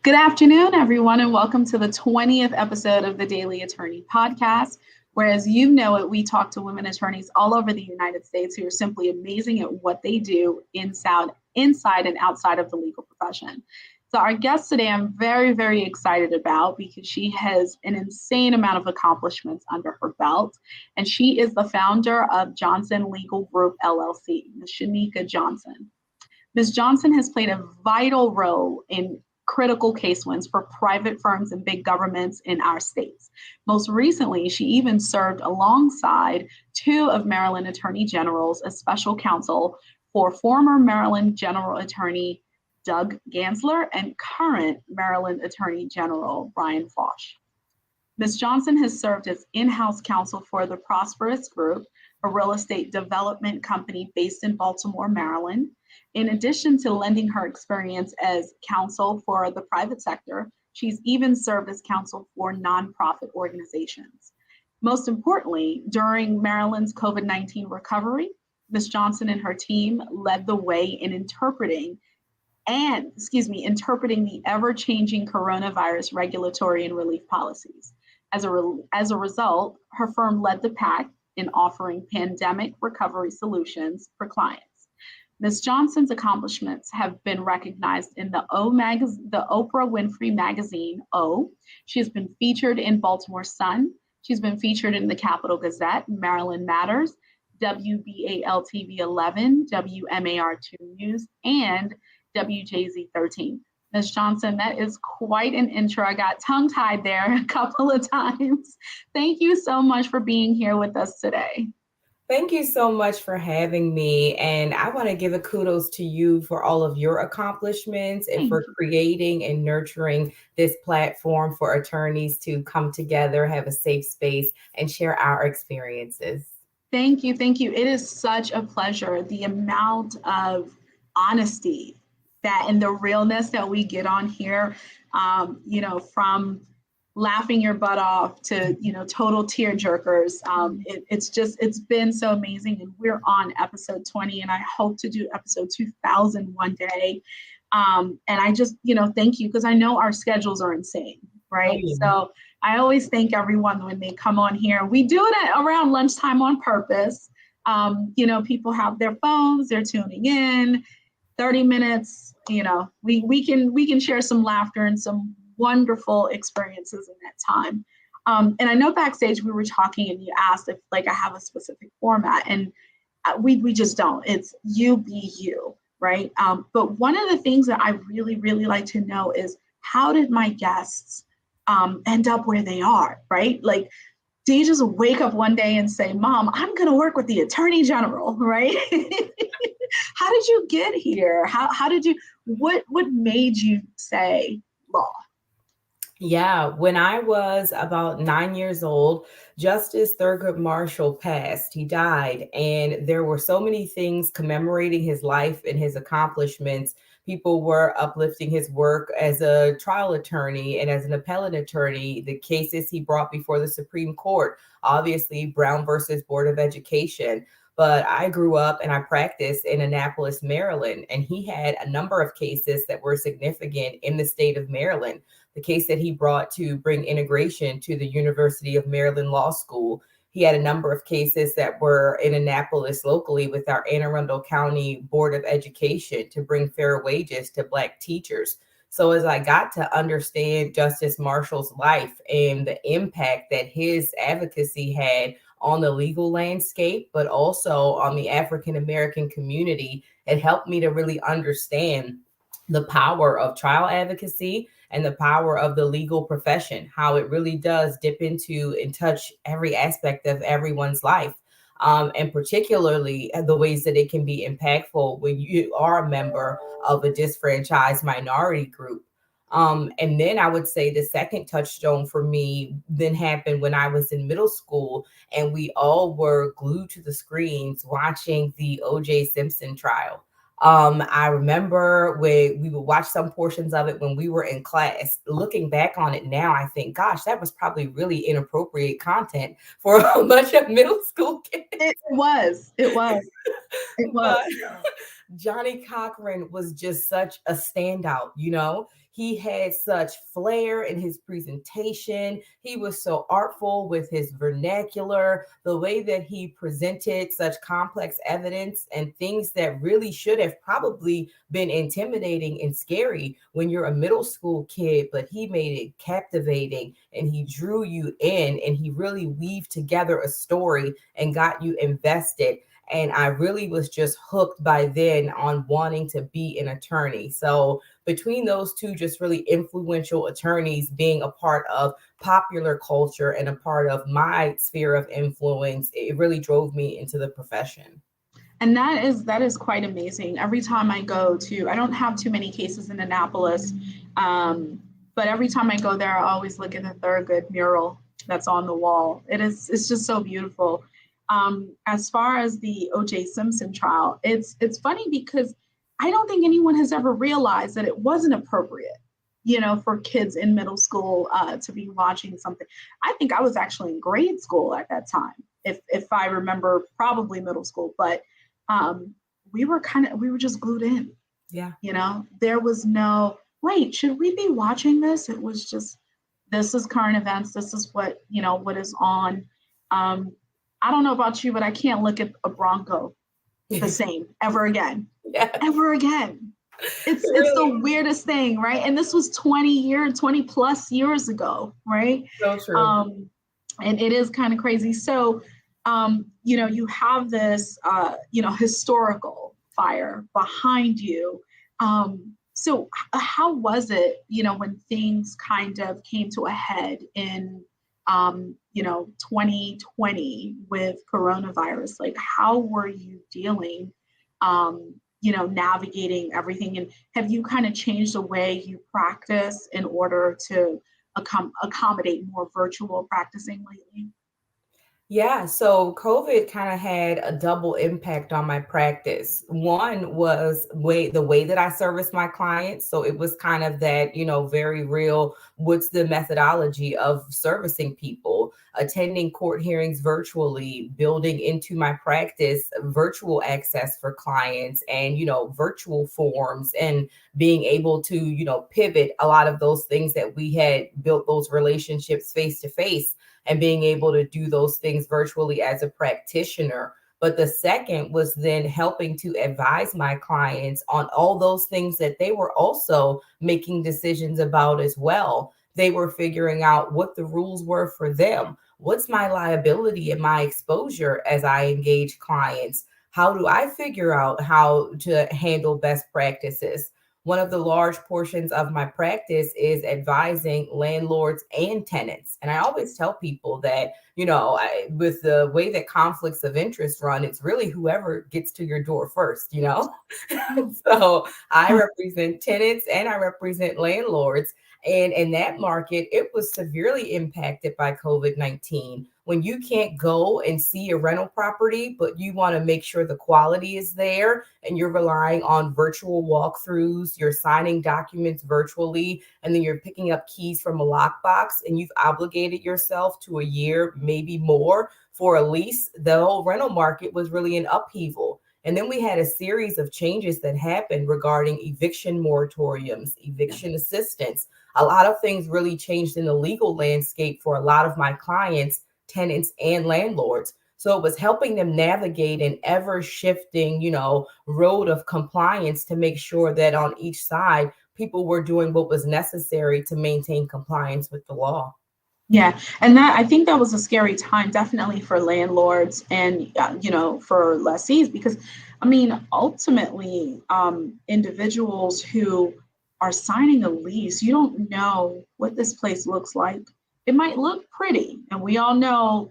Good afternoon, everyone, and welcome to the 20th episode of the Daily Attorney Podcast, where, as you know it, we talk to women attorneys all over the United States who are simply amazing at what they do inside and outside of the legal profession. So our guest today, I'm very, very excited about because she has an insane amount of accomplishments under her belt, and she is the founder of Johnson Legal Group, LLC, Ms. Shaneka Johnson. Ms. Johnson has played a vital role in critical case wins for private firms and big governments in our states. Most recently, she even served alongside two of Maryland Attorney Generals as special counsel for former Maryland General Attorney Doug Gansler and current Maryland Attorney General Brian Frosh. Ms. Johnson has served as in-house counsel for the Prosperous Group, a real estate development company based in Baltimore, Maryland. In addition to lending her experience as counsel for the private sector, she's even served as counsel for nonprofit organizations. Most importantly, during Maryland's COVID-19 recovery, Ms. Johnson and her team led the way in interpreting the ever-changing coronavirus regulatory and relief policies. As a result, her firm led the pack in offering pandemic recovery solutions for clients. Ms. Johnson's accomplishments have been recognized in the Oprah Winfrey magazine, O. She has been featured in Baltimore Sun. She's been featured in the Capital Gazette, Maryland Matters, WBAL-TV 11, WMAR2 News, and WJZ 13. Ms. Johnson, that is quite an intro. I got tongue-tied there a couple of times. Thank you so much for being here with us today. Thank you so much for having me. And I want to give a kudos to you for all of your accomplishments and for creating and nurturing this platform for attorneys to come together, have a safe space, and share our experiences. Thank you. Thank you. It is such a pleasure. The amount of honesty and the realness that we get on here, from laughing your butt off to, total tear jerkers. It's been so amazing. And we're on episode 20, and I hope to do episode 2000 one day. And I just, thank you, because I know our schedules are insane, right? Oh, yeah. So I always thank everyone when they come on here. We do it around lunchtime on purpose. People have their phones, they're tuning in, 30 minutes, we can share some laughter and some wonderful experiences in that time. And I know backstage we were talking and you asked if I have a specific format, and we just don't. It's you be you, right? But one of the things that I really, really like to know is, how did my guests end up where they are, right? Do you just wake up one day and say, Mom, I'm going to work with the Attorney General, right? How did you get here? How did you, what made you say law? Yeah, when I was about 9 years old, Justice Thurgood Marshall passed. He died, and there were so many things commemorating his life and his accomplishments. People were uplifting his work as a trial attorney and as an appellate attorney, the cases he brought before the Supreme Court, obviously Brown versus Board of Education. But I grew up and I practiced in Annapolis, Maryland, and he had a number of cases that were significant in the state of Maryland. The case that he brought to bring integration to the University of Maryland Law School. He had a number of cases that were in Annapolis locally with our Anne Arundel County Board of Education to bring fair wages to Black teachers. So as I got to understand Justice Marshall's life and the impact that his advocacy had on the legal landscape, but also on the African-American community, it helped me to really understand the power of trial advocacy and the power of the legal profession, how it really does dip into and touch every aspect of everyone's life. And particularly the ways that it can be impactful when you are a member of a disfranchised minority group. And then I would say the second touchstone for me then happened when I was in middle school and we all were glued to the screens watching the OJ Simpson trial. I remember when we would watch some portions of it when we were in class. Looking back on it now, I think, gosh, that was probably really inappropriate content for a bunch of middle school kids. It was. Johnny Cochran was just such a standout, you know? He had such flair in his presentation. He was so artful with his vernacular, the way that he presented such complex evidence and things that really should have probably been intimidating and scary when you're a middle school kid, but he made it captivating and he drew you in and he really weaved together a story and got you invested. And I really was just hooked by then on wanting to be an attorney. So between those two just really influential attorneys being a part of popular culture and a part of my sphere of influence, it really drove me into the profession. And that is quite amazing. Every time I go to, I don't have too many cases in Annapolis, but every time I go there, I always look at the Thurgood mural that's on the wall. It's just so beautiful. As far as the OJ Simpson trial, it's funny because I don't think anyone has ever realized that it wasn't appropriate, for kids in middle school to be watching something. I think I was actually in grade school at that time, if I remember, probably middle school, but we were just glued in. Yeah. There was no, wait, should we be watching this? It was just, this is current events. This is what is on. I don't know about you, but I can't look at a Bronco the same ever again. Yeah. Ever again. It's the weirdest thing, right? And this was 20 plus years ago, right? So true. And it is kind of crazy. So, you have this, historical fire behind you. So how was it, when things kind of came to a head in 2020 with coronavirus? Like, how were you dealing, navigating everything? And have you kind of changed the way you practice in order to accommodate more virtual practicing lately? Yeah, so COVID kind of had a double impact on my practice. One was the way that I service my clients. So it was kind of that, very real, what's the methodology of servicing people, attending court hearings virtually, building into my practice virtual access for clients and, virtual forms and being able to, pivot a lot of those things that we had built those relationships face to face and being able to do those things virtually as a practitioner. But the second was then helping to advise my clients on all those things that they were also making decisions about as well. They were figuring out what the rules were for them. What's my liability and my exposure as I engage clients? How do I figure out how to handle best practices? One of the large portions of my practice is advising landlords and tenants. And I always tell people that, with the way that conflicts of interest run, it's really whoever gets to your door first. So I represent tenants and I represent landlords. And in that market, it was severely impacted by COVID-19. When you can't go and see a rental property, but you want to make sure the quality is there and you're relying on virtual walkthroughs, you're signing documents virtually, and then you're picking up keys from a lockbox and you've obligated yourself to a year, maybe more for a lease, the whole rental market was really in upheaval. And then we had a series of changes that happened regarding eviction moratoriums, eviction assistance. A lot of things really changed in the legal landscape for a lot of my clients, tenants and landlords. So it was helping them navigate an ever shifting, road of compliance to make sure that on each side, people were doing what was necessary to maintain compliance with the law. Yeah, and I think that was a scary time, definitely for landlords and for lessees, because I mean, ultimately, individuals who are signing a lease, you don't know what this place looks like. It might look pretty, and we all know,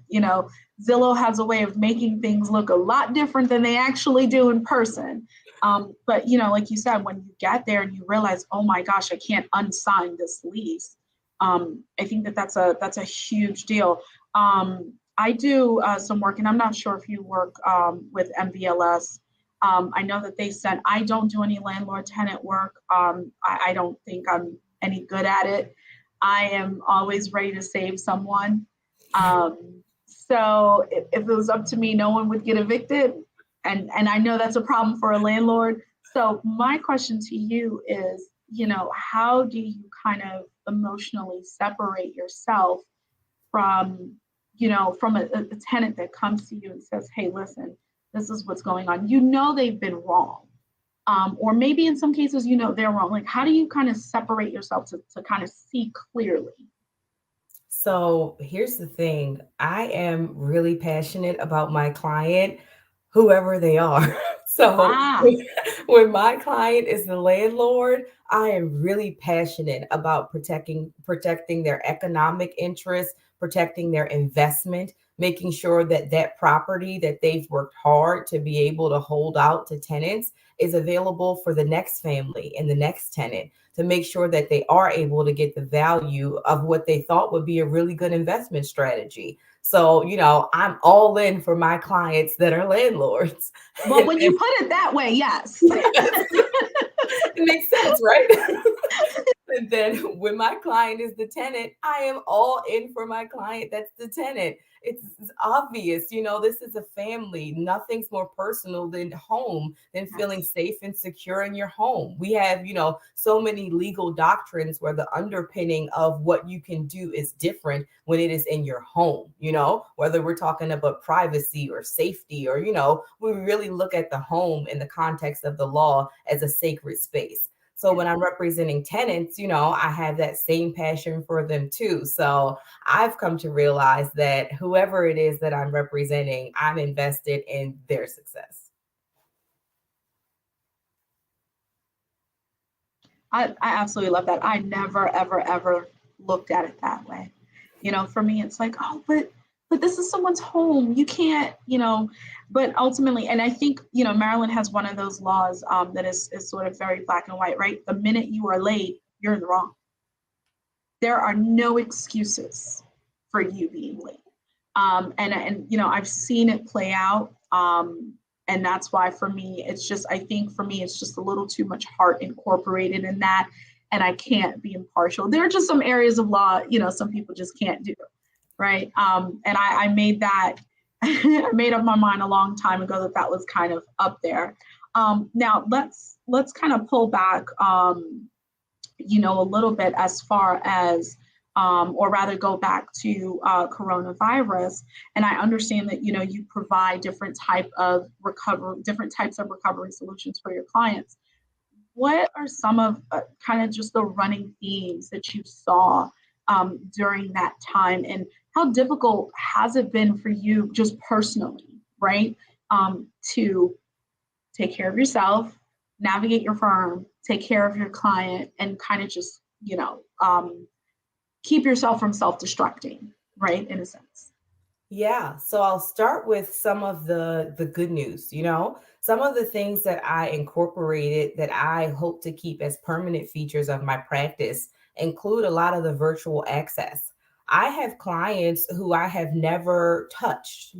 Zillow has a way of making things look a lot different than they actually do in person. But like you said, when you get there and you realize, oh my gosh, I can't unsign this lease. I think that's a huge deal. I do some work, and I'm not sure if you work with MVLS. I know that I don't do any landlord tenant work. I don't think I'm any good at it. I am always ready to save someone. So if it was up to me, no one would get evicted. And I know that's a problem for a landlord, So my question to you is, how do you kind of emotionally separate yourself from, from a tenant that comes to you and says, hey, listen, this is what's going on. They've been wrong. Or maybe in some cases, they're wrong. Like, how do you kind of separate yourself to kind of see clearly? So here's the thing. I am really passionate about my client, whoever they are. So Ah, when my client is the landlord, I am really passionate about protecting their economic interests, protecting their investment, making sure that that property that they've worked hard to be able to hold out to tenants is available for the next family and the next tenant, to make sure that they are able to get the value of what they thought would be a really good investment strategy. So, I'm all in for my clients that are landlords. well, when you put it that way, yes. It makes sense, right? And then when my client is the tenant, I am all in for my client that's the tenant. It's obvious, this is a family. Nothing's more personal than home, than feeling Yes. safe and secure in your home. We have, so many legal doctrines where the underpinning of what you can do is different when it is in your home, whether we're talking about privacy or safety, or, we really look at the home in the context of the law as a sacred space. So when I'm representing tenants, I have that same passion for them too. So I've come to realize that whoever it is that I'm representing, I'm invested in their success. I absolutely love that. I never, ever, ever looked at it that way. For me, it's like, oh, but this is someone's home. You can't, but ultimately, and I think, Maryland has one of those laws that is sort of very black and white, right? The minute you are late, you're in the wrong. There are no excuses for you being late. And I've seen it play out. And that's why for me, I think for me, it's just a little too much heart incorporated in that. And I can't be impartial. There are just some areas of law, some people just can't do, right? And I made that, I made up my mind a long time ago that was kind of up there. Now let's kind of pull back, a little bit as far as or rather go back to coronavirus. And I understand that you provide different types of recovery solutions for your clients. What are some of kind of just the running themes that you saw during that time, and how difficult has it been for you just personally, right, to take care of yourself, navigate your firm, take care of your client, and kind of just keep yourself from self-destructing, right, in a sense? Yeah, so I'll start with some of the good news, some of the things that I incorporated that I hope to keep as permanent features of my practice include a lot of the virtual access. I have clients who I have never touched,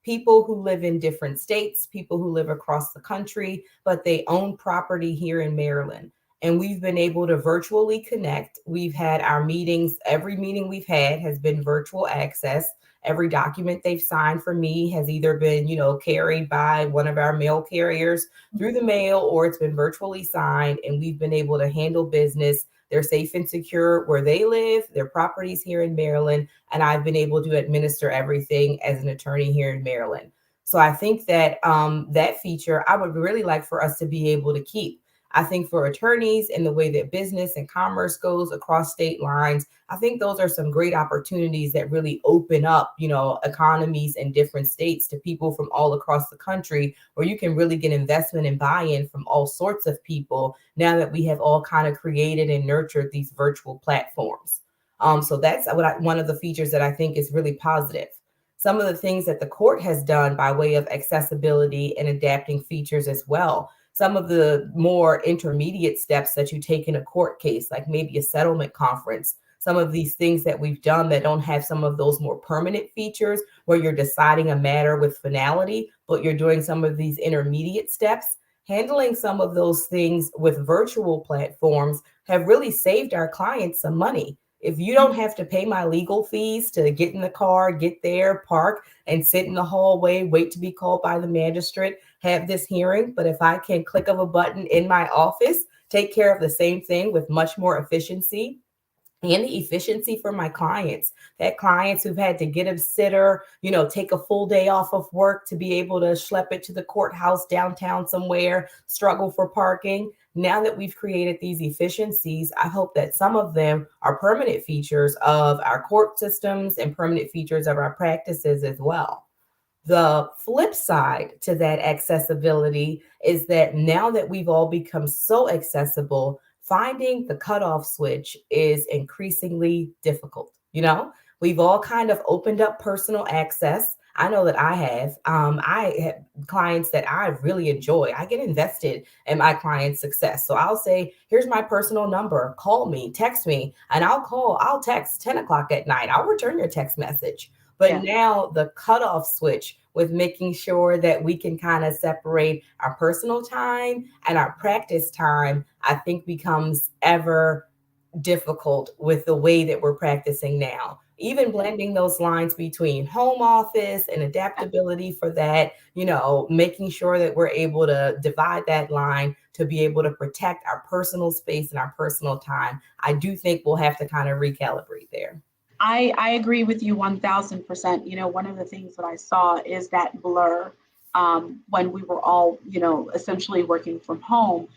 people who live in different states, people who live across the country, but they own property here in Maryland. And we've been able to virtually connect. We've had our meetings. Every meeting we've had has been virtual access. Every document they've signed for me has either been, carried by one of our mail carriers through the mail, or it's been virtually signed, and we've been able to handle business. They're safe and secure where they live, their properties here in Maryland, and I've been able to administer everything as an attorney here in Maryland. So I think that that feature I would really like for us to be able to keep. I think for attorneys and the way that business and commerce goes across state lines, I think those are some great opportunities that really open up, economies in different states to people from all across the country, where you can really get investment and buy-in from all sorts of people now that we have all kind of created and nurtured these virtual platforms. So that's one of the features that I think is really positive. Some of the things that the court has done by way of accessibility and adapting features as well. Some of the more intermediate steps that you take in a court case, like maybe a settlement conference, some of these things that we've done that don't have some of those more permanent features where you're deciding a matter with finality, but you're doing some of these intermediate steps. Handling some of those things with virtual platforms have really saved our clients some money. If you don't have to pay my legal fees to get in the car, get there, park, and sit in the hallway, wait to be called by the magistrate, have this hearing, but if I can click of a button in my office, take care of the same thing with much more efficiency and the efficiency for my clients, that clients who've had to get a sitter, take a full day off of work to be able to schlep it to the courthouse downtown somewhere, struggle for parking. Now that we've created these efficiencies, I hope that some of them are permanent features of our court systems and permanent features of our practices as well. The flip side to that accessibility is that now that we've all become so accessible, finding the cutoff switch is increasingly difficult. We've all kind of opened up personal access. I know that I have clients that I really enjoy. I get invested in my client's success. So I'll say, here's my personal number. Call me, text me, and I'll text 10 o'clock at night. I'll return your text message. But now the cutoff switch with making sure that we can kind of separate our personal time and our practice time, I think becomes ever difficult with the way that we're practicing now. Even blending those lines between home office and adaptability for that, making sure that we're able to divide that line to be able to protect our personal space and our personal time. I do think we'll have to kind of recalibrate there. I agree with you 1000%. One of the things that I saw is that blur when we were all, essentially working from home.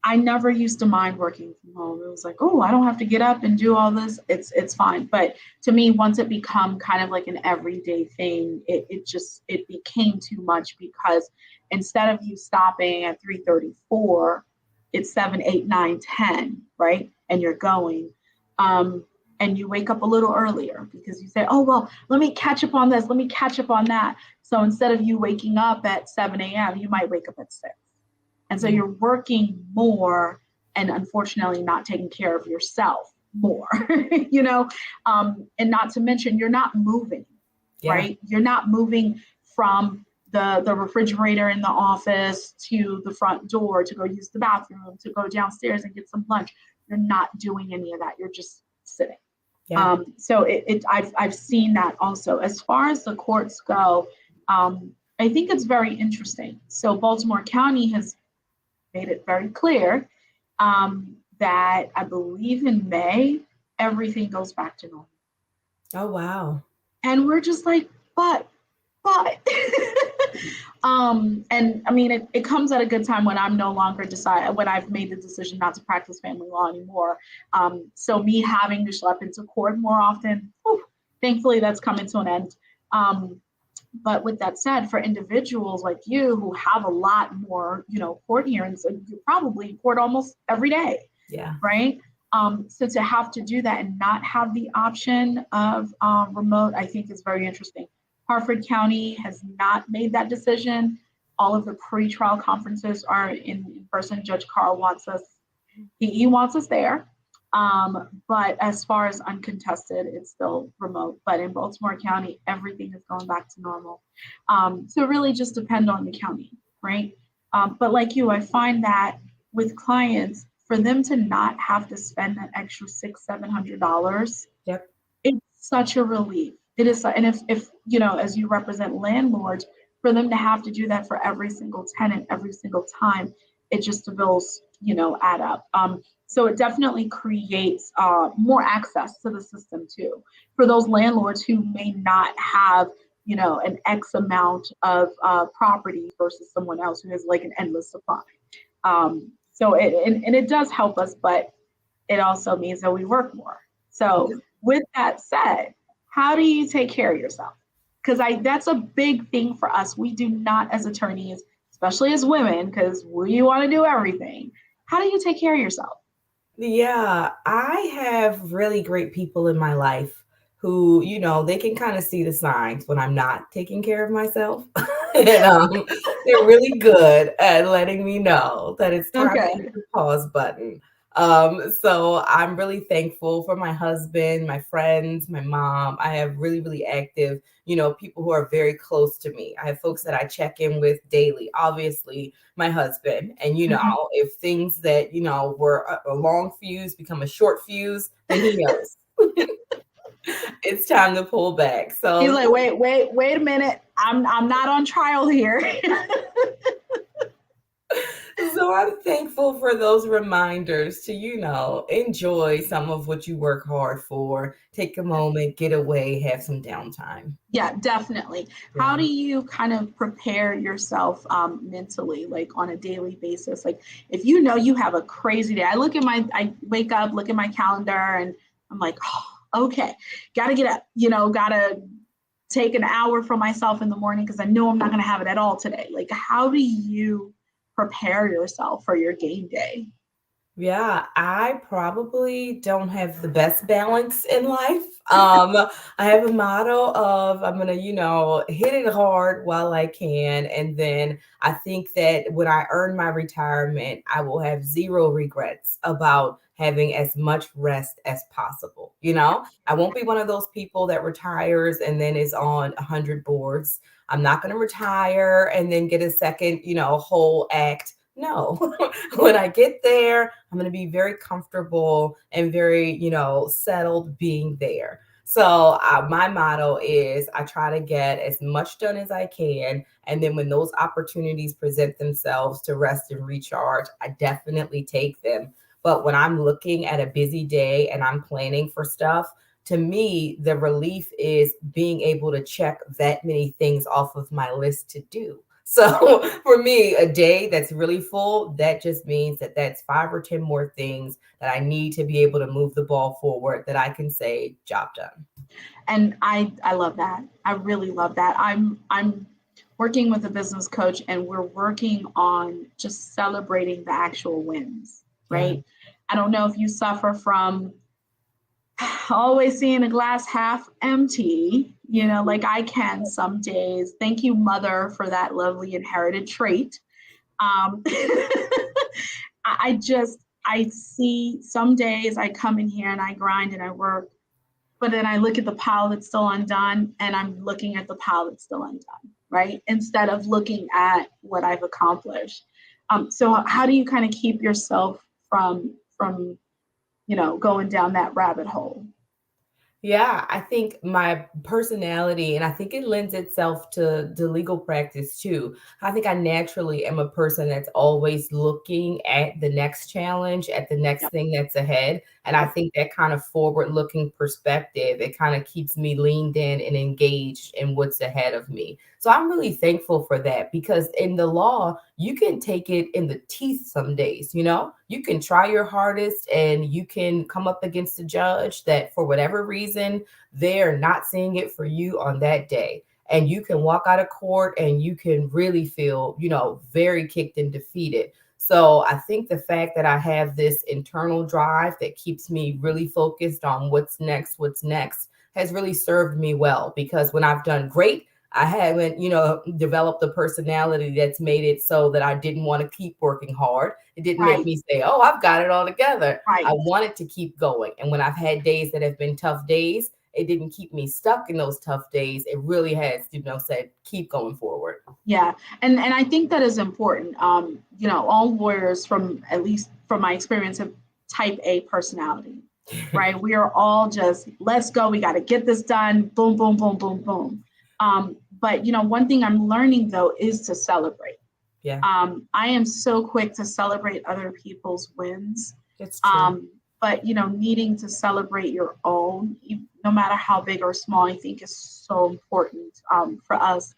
I never used to mind working from home. It was like, oh, I don't have to get up and do all this. It's fine. But to me, once it become kind of like an everyday thing, it became too much, because instead of you stopping at 3:34, it's 7, 8, 9, 10, right? And you're going. And you wake up a little earlier because you say, oh, well, let me catch up on this. Let me catch up on that. So instead of you waking up at 7 a.m., you might wake up at 6. And so you're working more and unfortunately not taking care of yourself more, and not to mention you're not moving, right? You're not moving from the refrigerator in the office to the front door to go use the bathroom, to go downstairs and get some lunch. You're not doing any of that. You're just sitting. Yeah. So I've seen that also. As far as the courts go, I think it's very interesting. So Baltimore County has made it very clear that I believe in May, everything goes back to normal. Oh, wow. And we're just like, but. And I mean, it comes at a good time when I'm no longer when I've made the decision not to practice family law anymore. So me having to schlep into court more often, thankfully that's coming to an end. But with that said, for individuals like you who have a lot more, court hearings, you probably court almost every day. Yeah. Right. So to have to do that and not have the option of remote, I think is very interesting. Harford County has not made that decision. All of the pre-trial conferences are in person. Judge Carl wants us, he wants us there. But as far as uncontested, it's still remote. But in Baltimore County, everything is going back to normal. So really just depend on the county, right? But like you, I find that with clients, for them to not have to spend that extra $600-700, yep, it's such a relief. It is, and if as you represent landlords, for them to have to do that for every single tenant, every single time, it just, the bills, add up. So it definitely creates more access to the system too, for those landlords who may not have, an X amount of property versus someone else who has like an endless supply. So it does help us, but it also means that we work more. So with that said, how do you take care of yourself? Because that's a big thing for us. We do not, as attorneys, especially as women, because we want to do everything. How do you take care of yourself? Yeah, I have really great people in my life who, they can kind of see the signs when I'm not taking care of myself. And they're really good at letting me know that it's time to hit the pause button. So I'm really thankful for my husband, my friends, my mom. I have really, really active, people who are very close to me. I have folks that I check in with daily, obviously my husband. And, if things that, were a long fuse become a short fuse, then he knows. It's time to pull back. He's So like, wait a minute. I'm not on trial here. So I'm thankful for those reminders to, enjoy some of what you work hard for. Take a moment, get away, have some downtime. Yeah, definitely. How Yeah. do you kind of prepare yourself mentally, like on a daily basis? Like if you know you have a crazy day, I wake up, look at my calendar, and I'm like, oh, okay, got to get up, got to take an hour for myself in the morning because I know I'm not going to have it at all today. Like, how do you prepare yourself for your game day? Yeah, I probably don't have the best balance in life. I have a motto of I'm gonna, hit it hard while I can. And then I think that when I earn my retirement, I will have zero regrets about having as much rest as possible. I won't be one of those people that retires and then is on 100 boards. I'm not gonna retire and then get a second, whole act. No. When I get there, I'm going to be very comfortable and very, settled being there. So my motto is I try to get as much done as I can. And then when those opportunities present themselves to rest and recharge, I definitely take them. But when I'm looking at a busy day and I'm planning for stuff, to me, the relief is being able to check that many things off of my list to do. So for me, a day that's really full, that just means that that's 5 or 10 more things that I need to be able to move the ball forward that I can say, job done. And I love that. I really love that. I'm working with a business coach and we're working on just celebrating the actual wins, Yeah. right? I don't know if you suffer from always seeing a glass half empty, like I can some days. Thank you, mother, for that lovely inherited trait. Um, I see some days I come in here and I grind and I work, but then I look at the pile that's still undone and I'm looking at the pile that's still undone, right? Instead of looking at what I've accomplished. So how do you kind of keep yourself from going down that rabbit hole? Yeah, I think my personality, and I think it lends itself to the legal practice too. I think I naturally am a person that's always looking at the next challenge, at the next Yep, thing that's ahead. And I yep, think that kind of forward looking perspective, it kind of keeps me leaned in and engaged in what's ahead of me. So I'm really thankful for that because in the law, you can take it in the teeth some days, you can try your hardest and you can come up against a judge that for whatever reason, they're not seeing it for you on that day. And you can walk out of court and you can really feel, very kicked and defeated. So I think the fact that I have this internal drive that keeps me really focused on what's next has really served me well because when I've done great, I haven't, developed a personality that's made it so that I didn't want to keep working hard. It didn't make right, me say, oh, I've got it all together. I right. wanted to keep going. And when I've had days that have been tough days, it didn't keep me stuck in those tough days. It really has, said, keep going forward. Yeah, and I think that is important. All lawyers, from at least from my experience, have type A personality, right? We are all just let's go. We got to get this done. Boom, boom, boom, boom, boom. But one thing I'm learning though is to celebrate. Yeah, I am so quick to celebrate other people's wins, it's true. but needing to celebrate your own, no matter how big or small, I think is so important for us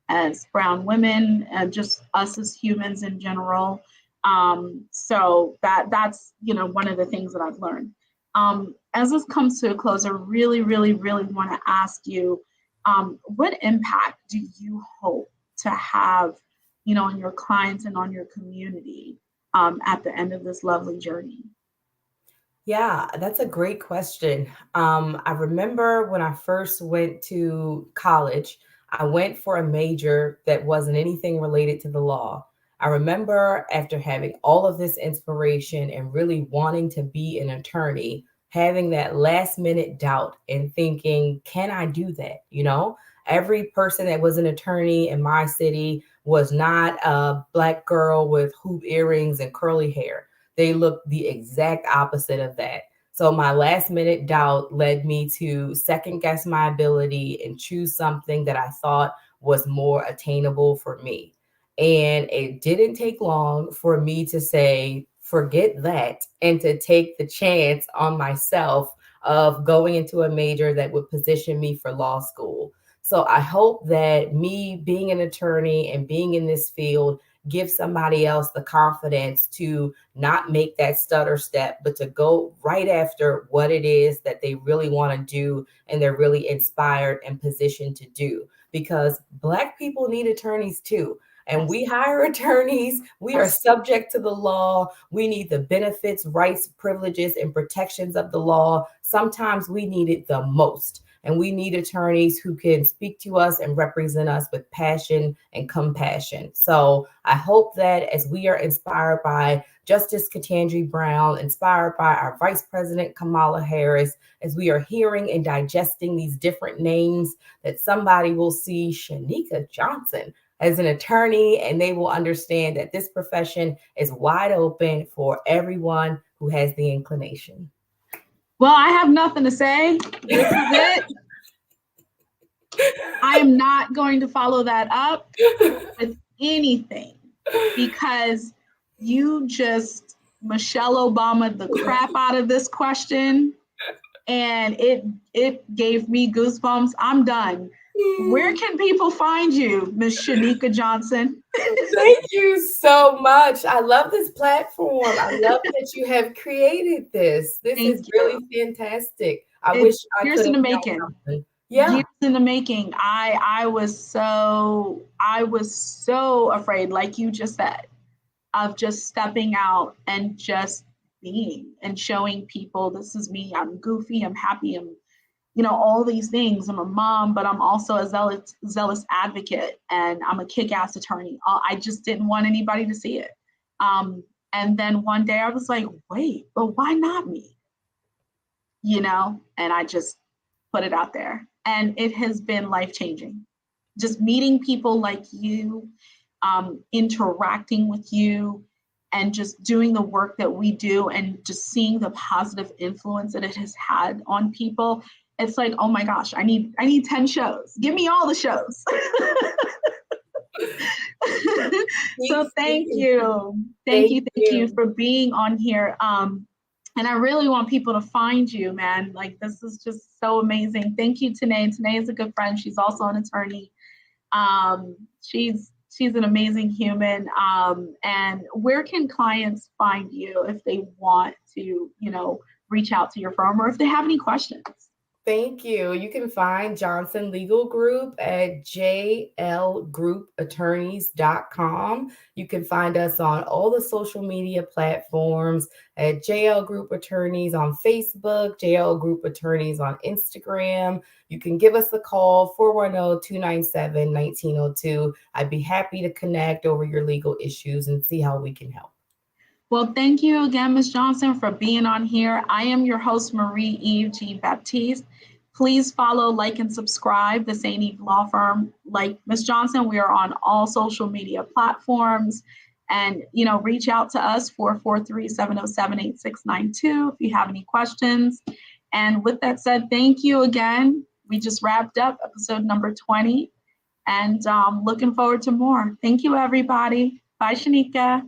as brown women and just us as humans in general. So that's one of the things that I've learned. As this comes to a close, I really, really, really want to ask you, what impact do you hope to have, on your clients and on your community at the end of this lovely journey? Yeah, that's a great question. I remember when I first went to college, I went for a major that wasn't anything related to the law. I remember after having all of this inspiration and really wanting to be an attorney, having that last minute doubt and thinking, can I do that? Every person that was an attorney in my city was not a black girl with hoop earrings and curly hair. They look the exact opposite of that. So my last minute doubt led me to second guess my ability and choose something that I thought was more attainable for me. And it didn't take long for me to say, forget that, and to take the chance on myself of going into a major that would position me for law school. So I hope that me being an attorney and being in this field gives somebody else the confidence to not make that stutter step, but to go right after what it is that they really want to do and they're really inspired and positioned to do. Because Black people need attorneys too. And we hire attorneys. We are subject to the law. We need the benefits, rights, privileges, and protections of the law. Sometimes we need it the most. And we need attorneys who can speak to us and represent us with passion and compassion. So I hope that as we are inspired by Justice Ketanji Brown, inspired by our Vice President Kamala Harris, as we are hearing and digesting these different names, that somebody will see Shaneka Johnson as an attorney, and they will understand that this profession is wide open for everyone who has the inclination. Well, I have nothing to say. This is it. I am not going to follow that up with anything, because you just Michelle Obama the crap out of this question, and it gave me goosebumps. I'm done. Where can people find you, Miss Shaneka Johnson? Thank you so much. I love this platform. I love that you have created this. This is really fantastic. I wish I could have done something. Yeah. Years in the making. I was so afraid, like you just said, of just stepping out and just being and showing people this is me. I'm goofy, I'm happy, I'm all these things. I'm a mom, but I'm also a zealous advocate, and I'm a kick-ass attorney. I just didn't want anybody to see it. And then one day I was like, wait, but why not me? And I just put it out there. And it has been life-changing. Just meeting people like you, interacting with you, and just doing the work that we do, and just seeing the positive influence that it has had on people. It's like, oh my gosh, I need 10 shows. Give me all the shows. So thank you. Thank you for being on here. And I really want people to find you, man. Like, this is just so amazing. Thank you, Tanae. Tanae is a good friend. She's also an attorney. She's an amazing human. And where can clients find you if they want to, reach out to your firm, or if they have any questions? Thank you. You can find Johnson Legal Group at jlgroutattorneys.com. You can find us on all the social media platforms at JL Group Attorneys on Facebook, JL Group Attorneys on Instagram. You can give us a call, 410-297-1902. I'd be happy to connect over your legal issues and see how we can help. Well, thank you again, Ms. Johnson, for being on here. I am your host, Marie Eve G. Baptiste. Please follow, like, and subscribe the St. Eve Law Firm. Like Ms. Johnson, we are on all social media platforms. And, reach out to us, 443-707-8692, if you have any questions. And with that said, thank you again. We just wrapped up episode number 20, and looking forward to more. Thank you, everybody. Bye, Shaneka.